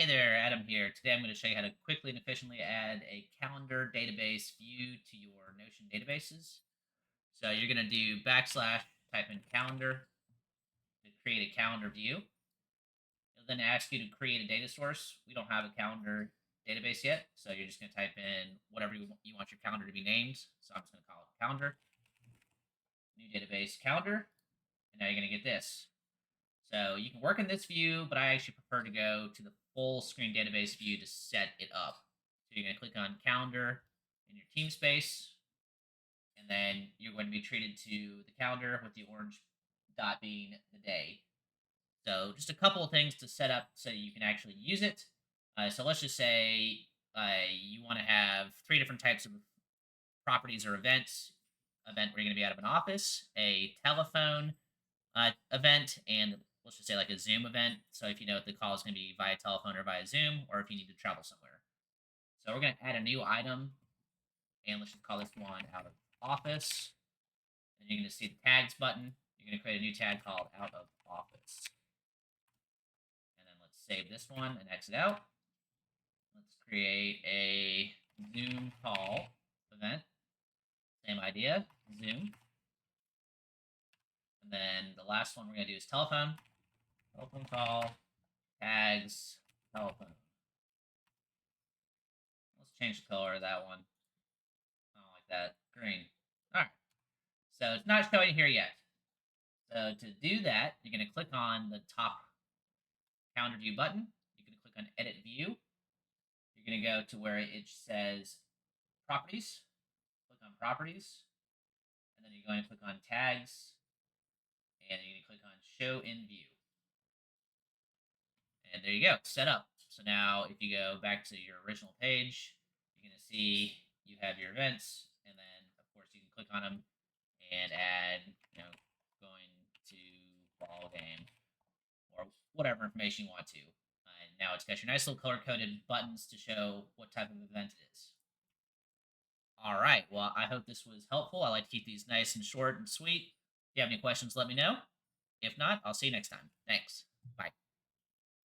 Hey there, Adam here. Today I'm going to show you how to quickly and efficiently add a calendar database view to your Notion databases. So you're going to do backslash, type in calendar to create a calendar view. It'll then ask you to create a data source. We don't have a calendar database yet, so you're just going to type in whatever you want your calendar to be named. So I'm just going to call it calendar, new database calendar, and now you're going to get this. So you can work in this view, but I actually prefer to go to the full screen database view to set it up. So you're going to click on calendar in your team space, and then you're going to be treated to the calendar with the orange dot being the day. So just a couple of things to set up so you can actually use it. So let's just say you want to have three different types of properties or events. Event where you're going to be out of an office, a telephone event, and let's just say like a Zoom event. So if you know if the call is going to be via telephone or via Zoom, or if you need to travel somewhere. So we're going to add a new item, and let's just call this one out of office. And you're going to see the tags button. You're going to create a new tag called out of office. And then let's save this one and exit out. Let's create a Zoom call event. Same idea, Zoom. And then the last one we're going to do is telephone. Telephone call, tags, telephone. Let's change the color of that one. I don't like that. Green. All right. So it's not showing here yet. So to do that, you're going to click on the top calendar view button. You're going to click on edit view. You're going to go to where it says properties. Click on properties. And then you're going to click on tags. And you're going to click on show in view. And there you go, set up. So now if you go back to your original page, you're going to see you have your events. And then, of course, you can click on them and add, going to ball game or whatever information you want to. And now it's got your nice little color-coded buttons to show what type of event it is. All right. Well, I hope this was helpful. I like to keep these nice and short and sweet. If you have any questions, let me know. If not, I'll see you next time. Thanks. Bye.